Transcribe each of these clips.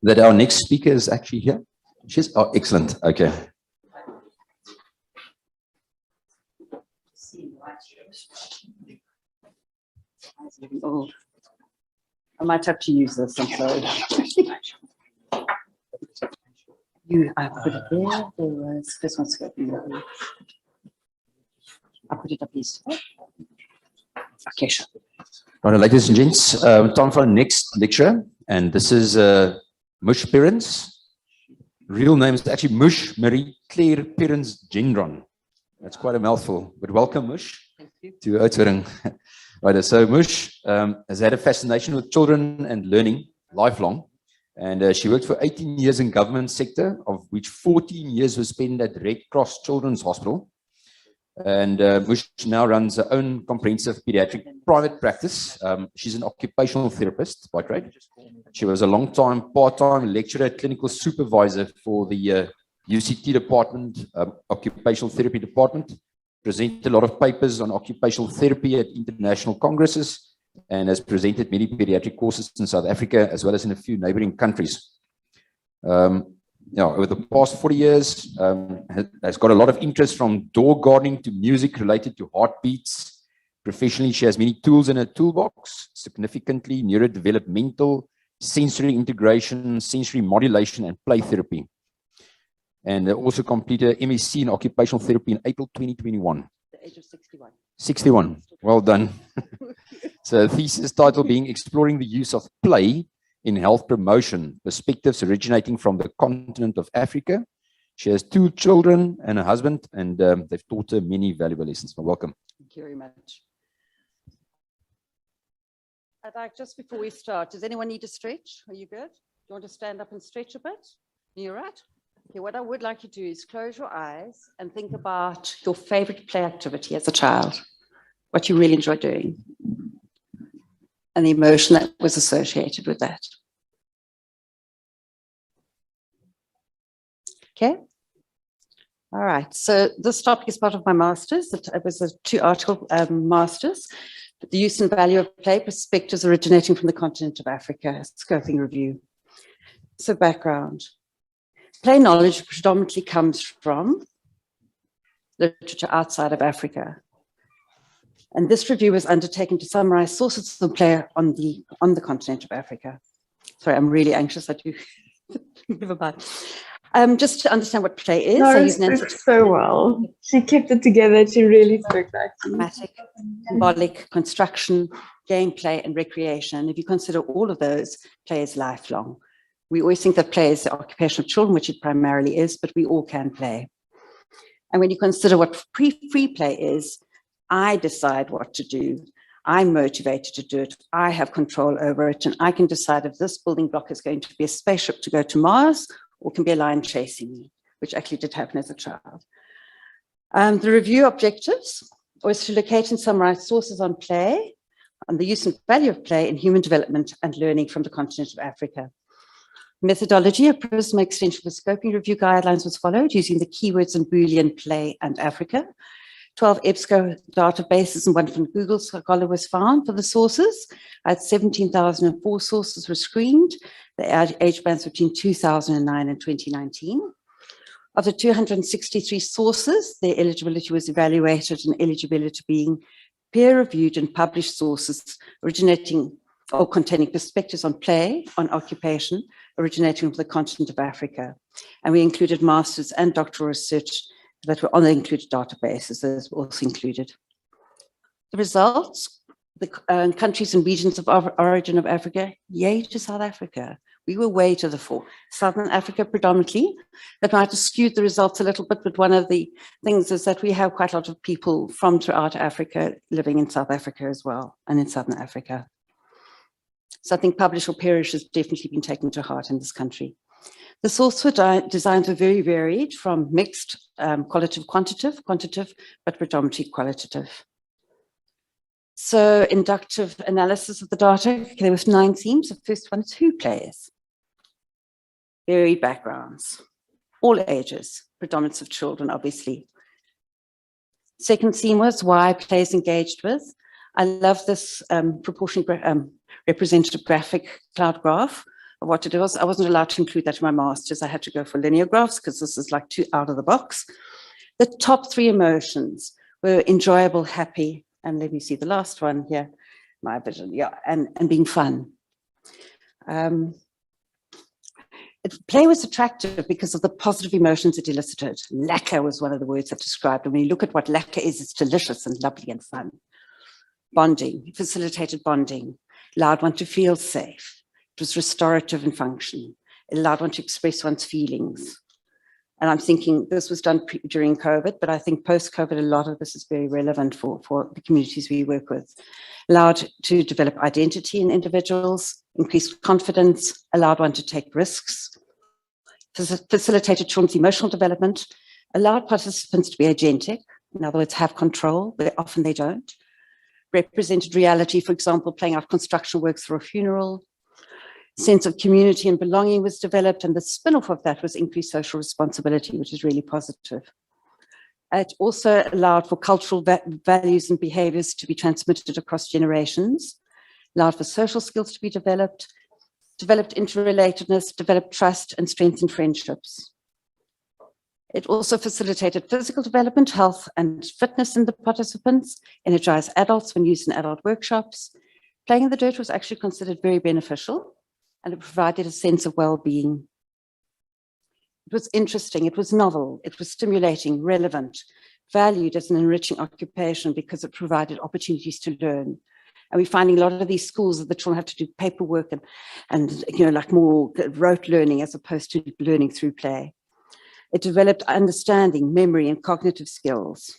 that our next speaker is actually here? She's, oh, excellent. Okay. Oh, I might have to use this. I'm sorry. I put it there. There was this one's got. I put it up east. Okay, sure. Right, ladies and gents, time for our next lecturer, and this is Mush Perrins. Real name is actually Mush Marie Claire Perrins Gendron. That's quite a mouthful, but welcome, Mush, to Oudtshoorn. Right, so Mush has had a fascination with children and learning lifelong, and she worked for 18 years in government sector, of which 14 years was spent at Red Cross Children's Hospital. And Mush now runs her own comprehensive pediatric private practice. She's an occupational therapist by trade. She was a long-time part-time lecturer, clinical supervisor for the UCT department, occupational therapy department, presented a lot of papers on occupational therapy at international congresses, and has presented many pediatric courses in South Africa, as well as in a few neighboring countries. Over the past 40 years, has got a lot of interest from door gardening to music related to heartbeats. Professionally, she has many tools in her toolbox, significantly neurodevelopmental, sensory integration, sensory modulation, and play therapy. And also completed an MSc in occupational therapy in April 2021. The age of 61. 61. Well done. So, thesis title being Exploring the Use of Play in Health Promotion, Perspectives Originating from the Continent of Africa. She has 2 children and a husband, and they've taught her many valuable lessons. Well, welcome. Thank you very much. I'd like, just before we start, does anyone need a stretch? Are you good? Do you want to stand up and stretch a bit? You're right. Okay, what I would like you to do is close your eyes and think about your favorite play activity as a child, what you really enjoy doing, and the emotion that was associated with that. Okay. All right. So this topic is part of my master's. It was a 2-article master's. The use and value of play, perspectives originating from the continent of Africa, scoping review. So background. Play knowledge predominantly comes from literature outside of Africa. And this review was undertaken to summarize sources of play on the continent of Africa. Sorry, I'm really anxious. I do. Never mind. Just to understand what play is. Laura spoke so well. She kept it together. She really spoke back to me. Thematic, symbolic, construction, gameplay, and recreation. If you consider all of those, play is lifelong. We always think that play is the occupation of children, which it primarily is, but we all can play. And when you consider what free play is, I decide what to do. I'm motivated to do it. I have control over it. And I can decide if this building block is going to be a spaceship to go to Mars or can be a lion chasing me, which actually did happen as a child. The review objectives was to locate and summarize sources on play, on the use and value of play in human development and learning from the continent of Africa. Methodology, a PRISMA extension for scoping review guidelines was followed using the keywords in Boolean, play, and Africa. 12 EBSCO databases and 1 from Google Scholar was found for the sources. I had 17,004 sources were screened. The age bands between 2009 and 2019. Of the 263 sources, their eligibility was evaluated, and eligibility being peer-reviewed and published sources originating or containing perspectives on play, on occupation, originating from the continent of Africa. And we included master's and doctoral research that were on the included databases, those were also included. The results, the countries and regions of origin of Africa, yay to South Africa. We were way to the fore. Southern Africa predominantly. That might have skewed the results a little bit, but one of the things is that we have quite a lot of people from throughout Africa living in South Africa as well, and in Southern Africa. So I think publish or perish has definitely been taken to heart in this country. The source designs were very varied, from mixed, qualitative, quantitative, but predominantly qualitative. So inductive analysis of the data, there was 9 themes. The first one is who plays. Varied backgrounds, all ages, predominance of children, obviously. Second theme was why play is engaged with. I love this proportionally representative graphic cloud graph what it was. I wasn't allowed to include that in my master's. I had to go for linear graphs because this is like too out of the box. The top 3 emotions were enjoyable, happy, and let me see the last one here, my vision, yeah, and being fun. Play was attractive because of the positive emotions it elicited. Lacquer was one of the words that described it. When you look at what lacquer is, it's delicious and lovely and fun. Bonding, facilitated bonding, allowed one to feel safe. It was restorative in function. It allowed one to express one's feelings. And I'm thinking this was done during COVID, but I think post-COVID, a lot of this is very relevant for the communities we work with. Allowed to develop identity in individuals, increased confidence, allowed one to take risks, facilitated children's emotional development, allowed participants to be agentic, in other words, have control, but often they don't, represented reality, for example, playing out construction works for a funeral, sense of community and belonging was developed, and the spin-off of that was increased social responsibility, which is really positive. It also allowed for cultural values and behaviors to be transmitted across generations, allowed for social skills to be developed interrelatedness, developed trust, and strengthened friendships. It also facilitated physical development, health, and fitness in the participants, energized adults when used in adult workshops. Playing in the dirt was actually considered very beneficial, and it provided a sense of well-being. It was interesting, it was novel, it was stimulating, relevant, valued as an enriching occupation because it provided opportunities to learn. And we're finding a lot of these schools that the children have to do paperwork and you know, like more rote learning as opposed to learning through play. It developed understanding, memory, and cognitive skills.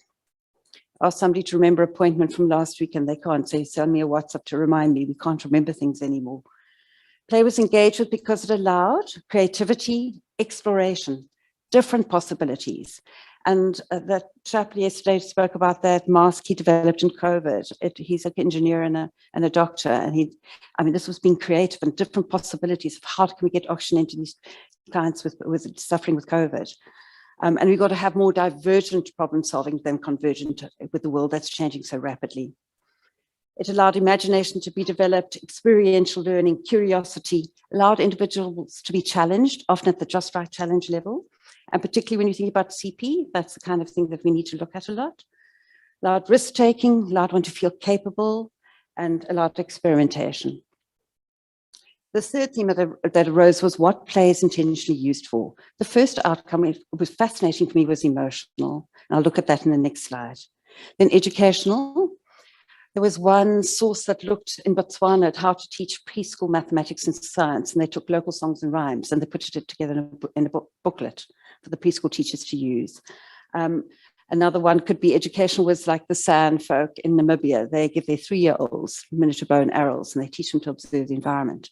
I asked somebody to remember an appointment from last week and they can't, so send me a WhatsApp to remind me we can't remember things anymore. Play was engaged with because it allowed creativity, exploration, different possibilities. And that chap yesterday spoke about that mask he developed in COVID. He's an engineer and a doctor. And this was being creative and different possibilities of how can we get oxygen into these clients with suffering with COVID. And we've got to have more divergent problem solving than convergent with the world that's changing so rapidly. It allowed imagination to be developed, experiential learning, curiosity, allowed individuals to be challenged, often at the just right challenge level. And particularly when you think about CP, that's the kind of thing that we need to look at a lot. Allowed risk-taking, allowed one to feel capable, and allowed experimentation. The third theme that arose was what play is intentionally used for. The first outcome, it was fascinating for me, was emotional. And I'll look at that in the next slide. Then educational. There was one source that looked in Botswana at how to teach preschool mathematics and science, and they took local songs and rhymes and they put it together in a booklet for the preschool teachers to use. Another one could be education was like the San folk in Namibia. They give their 3-year-olds miniature bow and arrows and they teach them to observe the environment.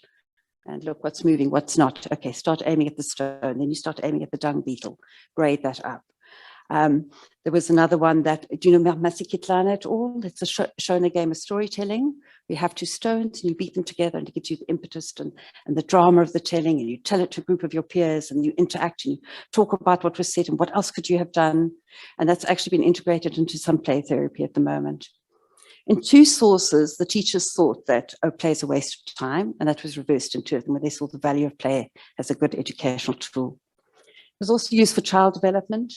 And look what's moving, what's not. Okay, start aiming at the stone, then you start aiming at the dung beetle, grade that up. There was another one that, do you know Masikitlana at all? It's a show in a game of storytelling. You have 2 stones and you beat them together and it gives you the impetus and the drama of the telling, and you tell it to a group of your peers and you interact and you talk about what was said and what else could you have done. And that's actually been integrated into some play therapy at the moment. In 2 sources, the teachers thought that play is a waste of time, and that was reversed in 2 of them, where they saw the value of play as a good educational tool. It was also used for child development,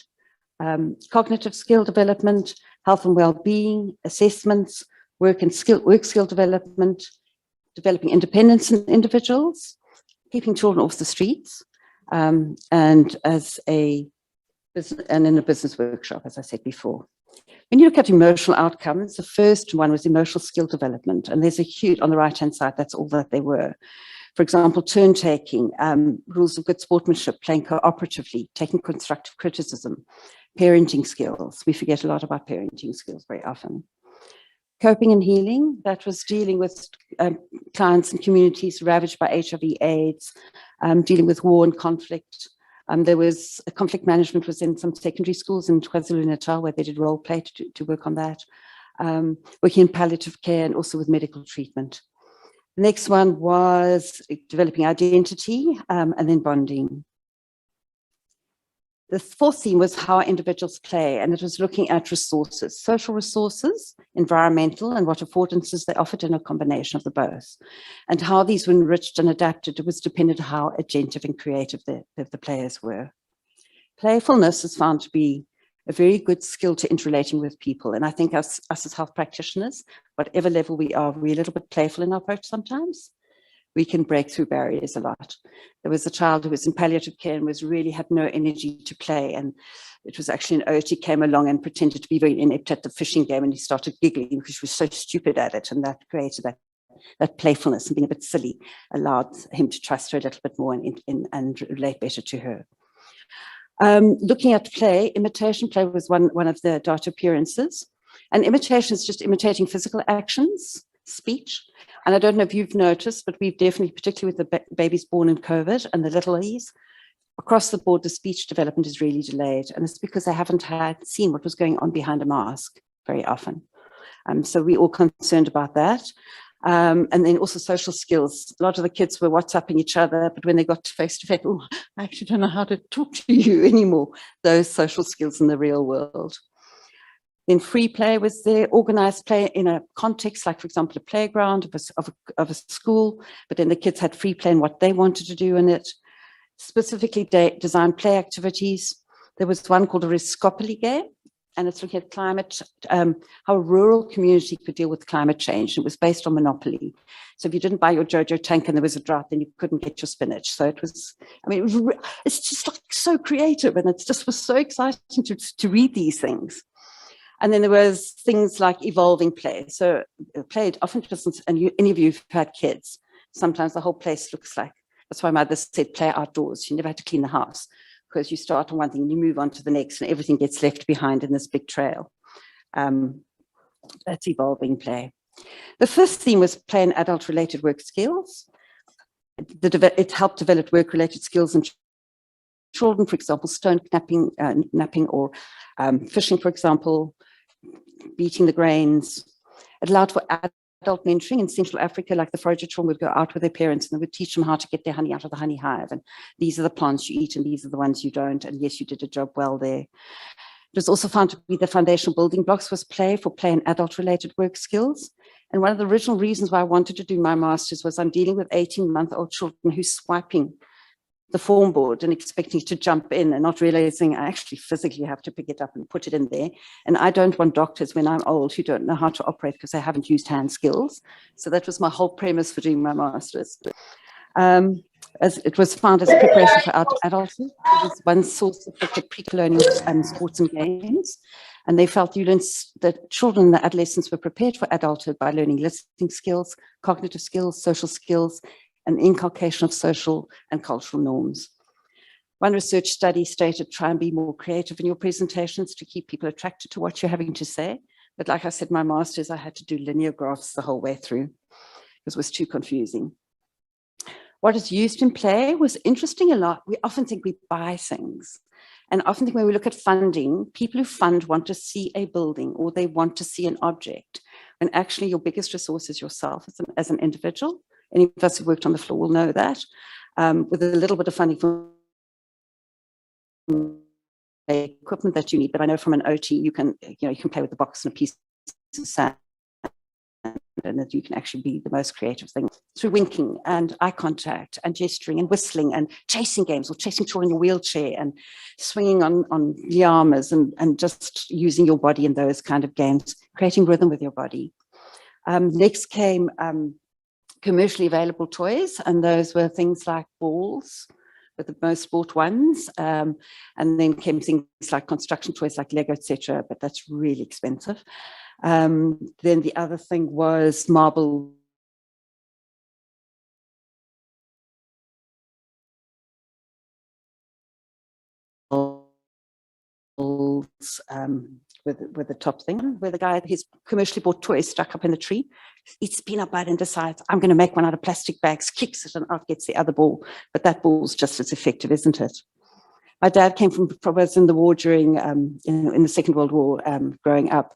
cognitive skill development, health and well-being, assessments, work skill development, developing independence in individuals, keeping children off the streets, and in a business workshop, as I said before. When you look at emotional outcomes, the first one was emotional skill development, and there's a huge, on the right-hand side, that's all that they were. For example, turn-taking, rules of good sportsmanship, playing cooperatively, taking constructive criticism, parenting skills. We forget a lot about parenting skills very often. Coping and healing, that was dealing with clients and communities ravaged by HIV/AIDS, dealing with war and conflict. There was conflict management was in some secondary schools in KwaZulu-Natal where they did role play to work on that. Working in palliative care and also with medical treatment. The next one was developing identity and then bonding. The fourth theme was how individuals play, and it was looking at resources, social resources, environmental, and what affordances they offered in a combination of the both. And how these were enriched and adapted, it was dependent on how agentive and creative the players were. Playfulness is found to be a very good skill to interrelating with people. And I think us as health practitioners, whatever level we are, we're a little bit playful in our approach sometimes. We can break through barriers a lot. There was a child who was in palliative care and really had no energy to play. And it was actually an OT came along and pretended to be very inept at the fishing game, and he started giggling because she was so stupid at it. And that created that playfulness, and being a bit silly allowed him to trust her a little bit more and relate better to her. Looking at play, imitation play was one of the data appearances. And imitation is just imitating physical actions, speech. And I don't know if you've noticed, but we've definitely, particularly with the babies born in COVID and the littlies, across the board, the speech development is really delayed. And it's because they haven't seen what was going on behind a mask very often. So we're all concerned about that. And then also social skills. A lot of the kids were WhatsApping each other, but when they got face to face, oh, I actually don't know how to talk to you anymore. Those social skills in the real world. Then free play was there, organized play in a context, like, for example, a playground of a school, but then the kids had free play and what they wanted to do in it. Specifically designed play activities. There was one called a Riscopoli game, and it's looking at climate, how a rural community could deal with climate change. It was based on Monopoly. So if you didn't buy your Jojo tank and there was a drought, then you couldn't get your spinach. So it was, I mean, it's just like so creative, and it just was so exciting to read these things. And then there was things like evolving play. So play often doesn't, and any of you who've had kids, sometimes the whole place looks like, that's why my mother said play outdoors. You never had to clean the house, because you start on one thing and you move on to the next and everything gets left behind in this big trail. That's evolving play. The fifth theme was play and adult-related work skills. It helped develop work-related skills in children, for example, stone napping or fishing, for example, beating the grains. It allowed for adult mentoring in Central Africa, like the forager children would go out with their parents and they would teach them how to get their honey out of the honey hive. And these are the plants you eat and these are the ones you don't. And yes, you did a job well there. It was also found to be the foundational building blocks was play for play and adult-related work skills. And one of the original reasons why I wanted to do my master's was I'm dealing with 18-month-old children who's swiping the form board and expecting to jump in and not realizing I actually physically have to pick it up and put it in there. And I don't want doctors when I'm old who don't know how to operate because they haven't used hand skills. So that was my whole premise for doing my master's. As it was found as a preparation for adulthood. It was one source of the pre-colonial sports and games. And they felt that children and the adolescents were prepared for adulthood by learning listening skills, cognitive skills, social skills, and inculcation of social and cultural norms. One research study stated, try and be more creative in your presentations to keep people attracted to what you're having to say. But like I said, my master's, I had to do linear graphs the whole way through because it was too confusing. What is used in play was interesting a lot. We often think we buy things. And often think when we look at funding, people who fund want to see a building or they want to see an object. And actually your biggest resource is yourself as an individual. Any of us who worked on the floor will know that. With a little bit of funding for equipment that you need, but I know from an OT you can play with the box and a piece of sand, and that you can actually be the most creative thing through winking and eye contact and gesturing and whistling and chasing games or chasing children in a wheelchair and swinging on llamas and just using your body in those kind of games, creating rhythm with your body. Next came commercially available toys, and those were things like balls, were the most bought ones, and then came things like construction toys like Lego, etc., but that's really expensive. Then the other thing was marble with the top thing, where the guy, his commercially bought toy is stuck up in the tree, eats peanut butter and decides, I'm going to make one out of plastic bags, kicks it and out gets the other ball. But that ball's just as effective, isn't it? My dad was in the war during, in the Second World War, growing up.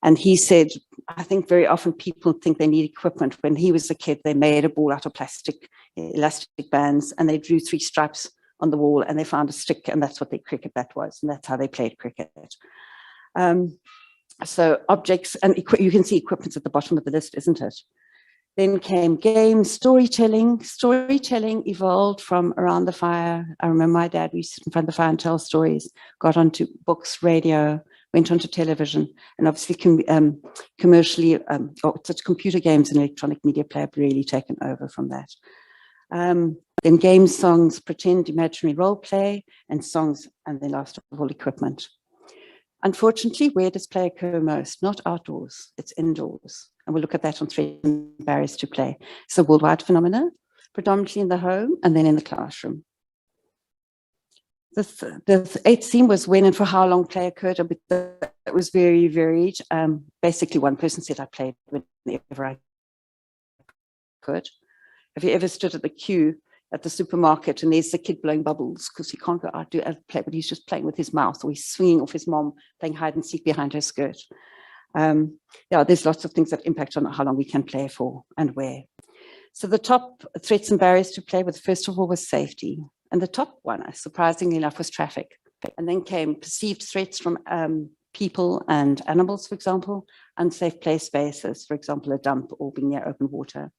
And he said, I think very often people think they need equipment. When he was a kid, they made a ball out of plastic, elastic bands, and they drew 3 stripes on the wall, and they found a stick, and that's what their cricket bat was, and that's how they played cricket. So objects, and you can see equipment's at the bottom of the list, isn't it? Then came games, storytelling. Storytelling evolved from around the fire. I remember my dad, we used to sit in front of the fire and tell stories, got onto books, radio, went onto television, and obviously commercially, such computer games and electronic media play have really taken over from that. Then games, songs, pretend, imaginary role play, and songs, and then last of all, equipment. Unfortunately, where does play occur most? Not outdoors, it's indoors. And we'll look at that on threats and barriers to play. It's a worldwide phenomenon, predominantly in the home and then in the classroom. The eighth theme was when and for how long play occurred. It was very varied. Basically, one person said, I played whenever I could. Have you ever stood at the queue at the supermarket and there's the kid blowing bubbles because he can't go out to play, but he's just playing with his mouth, or he's swinging off his mom, playing hide and seek behind her skirt. Yeah, there's lots of things that impact on how long we can play for and where. So the top threats and barriers to play with, first of all, was safety. And the top one, surprisingly enough, was traffic. And then came perceived threats from people and animals, for example, unsafe play spaces, for example, a dump or being near open water.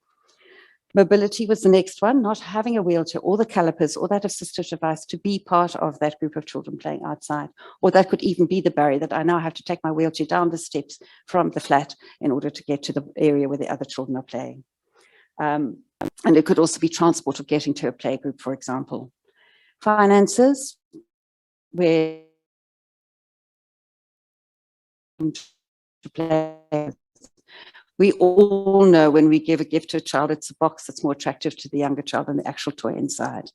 Mobility was the next one, not having a wheelchair or the calipers or that assistive device to be part of that group of children playing outside. Or that could even be the barrier that I now have to take my wheelchair down the steps from the flat in order to get to the area where the other children are playing. And it could also be transport of getting to a play group, for example. Finances, where to play. We all know when we give a gift to a child, it's a box that's more attractive to the younger child than the actual toy inside.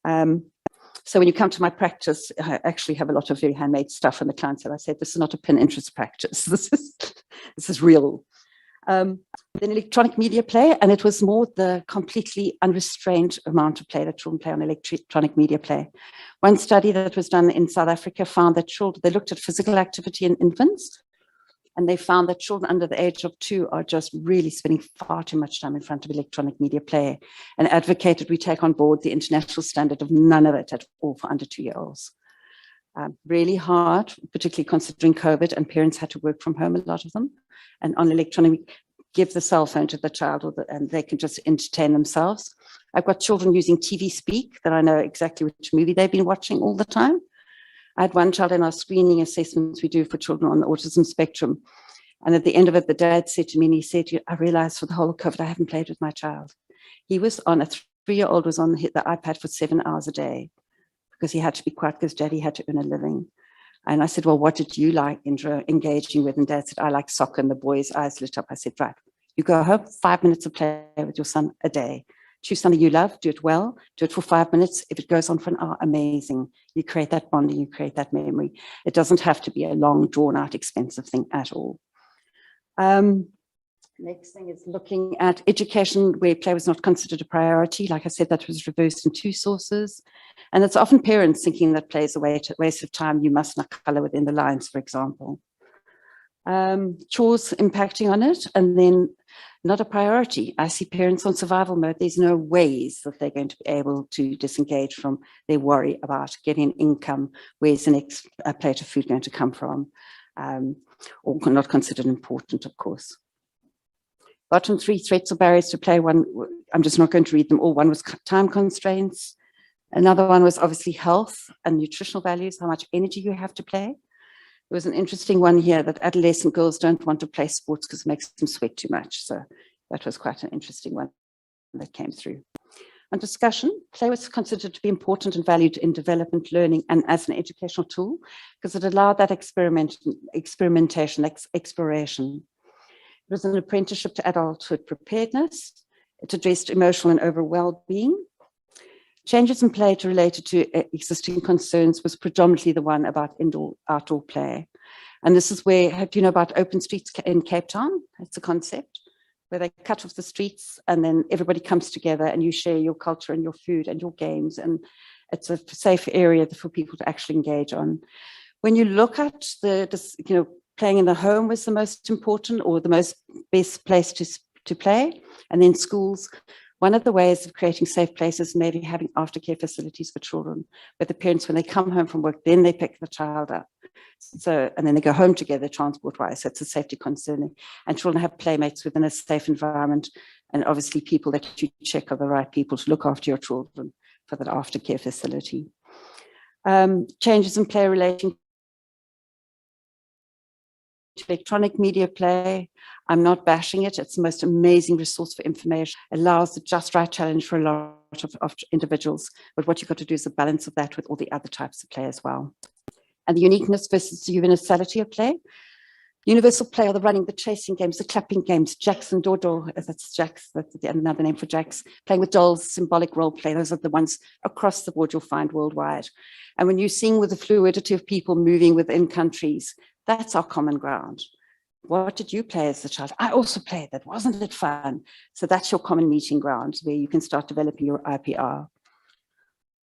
So when you come to my practice, I actually have a lot of very handmade stuff, and the client said, I said, this is not a Pinterest practice. This is real. Then electronic media play, and it was more the completely unrestrained amount of play that children play on electronic media play. One study that was done in South Africa found that children, they looked at physical activity in infants, and they found that children under the age of 2 are just really spending far too much time in front of electronic media play, and advocated we take on board the international standard of none of it at all for under 2-year-olds. Really hard, particularly considering COVID, and parents had to work from home, a lot of them. And on electronic, give the cell phone to the child, and they can just entertain themselves. I've got children using TV Speak that I know exactly which movie they've been watching all the time. I had one child in our screening assessments we do for children on the autism spectrum. And at the end of it, the dad said to me, and he said, I realized for the whole of COVID, I haven't played with my child. He was on, a 3-year-old was on the iPad for 7 hours a day because he had to be quiet because daddy had to earn a living. And I said, well, what did you like engaging with? And dad said, I like soccer. And the boy's eyes lit up. I said, right, you go home, 5 minutes of play with your son a day. Choose something you love, do it well, do it for 5 minutes. If it goes on for an hour, amazing. You create that bonding, you create that memory. It doesn't have to be a long, drawn out, expensive thing at all. Next thing is looking at education where play was not considered a priority. Like I said, that was reversed in 2 sources. And it's often parents thinking that play is a waste of time. You must not color within the lines, for example. Chores impacting on it, and then not a priority. I see parents on survival mode. There's no ways that they're going to be able to disengage from their worry about getting income. Where's the next plate of food going to come from? Or not considered important, of course. Bottom 3 threats or barriers to play. One, I'm just not going to read them all. One was time constraints. Another one was obviously health and nutritional values, how much energy you have to play. There was an interesting one here that adolescent girls don't want to play sports because it makes them sweat too much. So that was quite an interesting one that came through. On discussion, play was considered to be important and valued in development, learning, and as an educational tool because it allowed that experimentation, exploration. It was an apprenticeship to adulthood preparedness. It addressed emotional and overall well-being. Changes in play related to existing concerns was predominantly the one about indoor-outdoor play. And this is where, do you know about open streets in Cape Town? It's a concept where they cut off the streets and then everybody comes together and you share your culture and your food and your games. And it's a safe area for people to actually engage on. When you look at playing in the home was the most important or the best place to play, and then schools. One of the ways of creating safe places, maybe having aftercare facilities for children, where the parents, when they come home from work, then they pick the child up. So, and then they go home together transport-wise, so it's a safety concern. And children have playmates within a safe environment, and obviously people that you check are the right people to look after your children for that aftercare facility. Changes in play relating to electronic media play. I'm not bashing it. It's the most amazing resource for information. It allows the just right challenge for a lot of individuals. But what you've got to do is a balance of that with all the other types of play as well. And the uniqueness versus the universality of play. Universal play are the running, the chasing games, the clapping games, jacks and dodo, that's jacks, that's another name for jacks. Playing with dolls, symbolic role play, those are the ones across the board you'll find worldwide. And when you're seeing with the fluidity of people moving within countries, that's our common ground. What did you play as a child? I also played that, wasn't it fun? So that's your common meeting ground where you can start developing your IPR.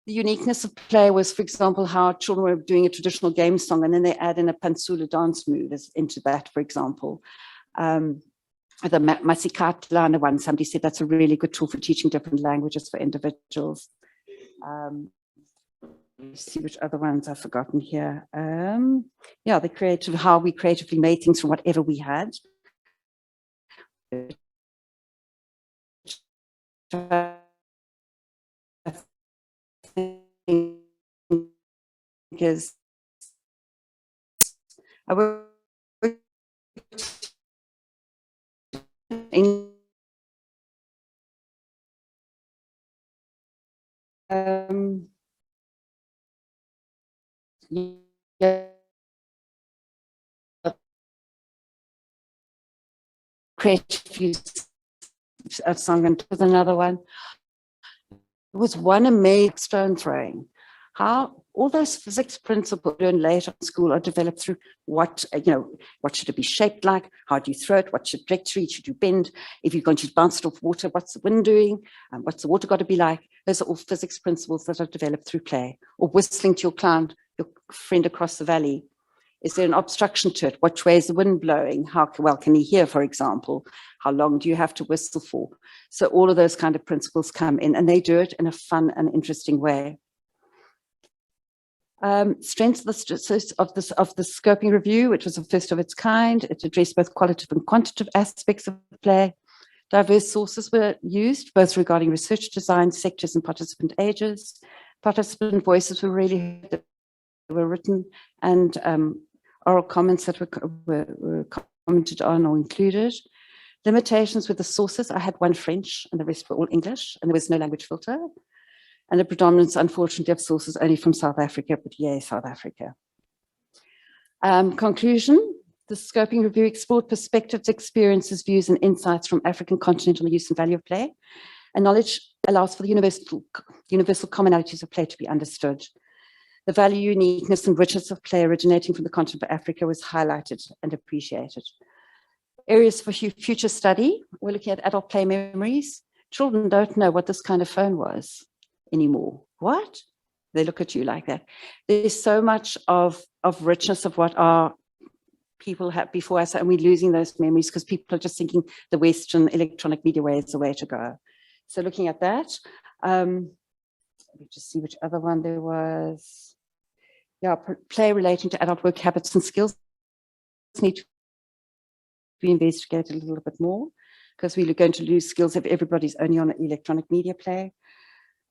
The uniqueness of play was, for example, how children were doing a traditional game song and then they add in a pansula dance move into that, for example. The Masikatlana one, somebody said that's a really good tool for teaching different languages for individuals. Let's see which other ones I've forgotten here. Yeah, the creative, how we creatively made things from whatever we had. Because I worked in creative use of song, and with another one. It was one amazing stone throwing. How all those physics principles learned later in school are developed through what, what should it be shaped like? How do you throw it? What should trajectory? Should you bend? If you're going to bounce it off water, what's the wind doing? What's the water got to be like? Those are all physics principles that are developed through play. Or whistling to your client, your friend across the valley. Is there an obstruction to it? Which way is the wind blowing? How well can he hear, for example? How long do you have to whistle for? So all of those kind of principles come in, and they do it in a fun and interesting way. Strengths of the scoping review, which was the first of its kind. It addressed both qualitative and quantitative aspects of play. Diverse sources were used, both regarding research design, sectors, and participant ages. Participant voices were written, and oral comments that were commented on or included. Limitations with the sources. I had one French and the rest were all English, and there was no language filter. And the predominance, unfortunately, of sources only from South Africa, but yay, South Africa. Conclusion, the scoping review explored perspectives, experiences, views, and insights from African continent on the use and value of play. And knowledge allows for the universal commonalities of play to be understood. The value, uniqueness, and richness of play originating from the continent of Africa was highlighted and appreciated. Areas for future study, we're looking at adult play memories. Children don't know what this kind of phone was anymore. What? They look at you like that. There's so much of richness of what our people had before us, and we're losing those memories because people are just thinking the Western electronic media way is the way to go. So looking at that, let me just see which other one there was. Yeah, play relating to adult work habits and skills need to be investigated a little bit more because we're going to lose skills if everybody's only on electronic media play.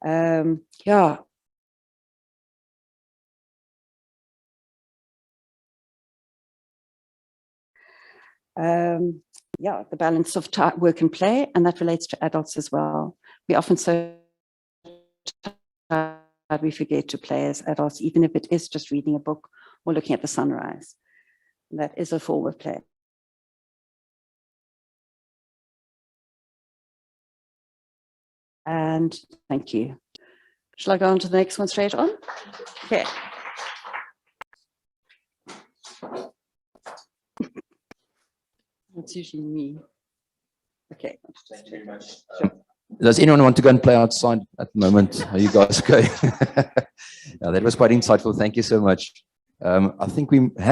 Yeah. Yeah, the balance of work and play, and that relates to adults as well. We often so tired we forget to play as adults, even if it is just reading a book or looking at the sunrise. That is a form of play. And thank you. Shall I go on to the next one straight on? Okay. That's usually me. Okay. Thank you very much. Sure. Does anyone want to go and play outside at the moment? Are you guys okay? Yeah, that was quite insightful. Thank you so much. I think we have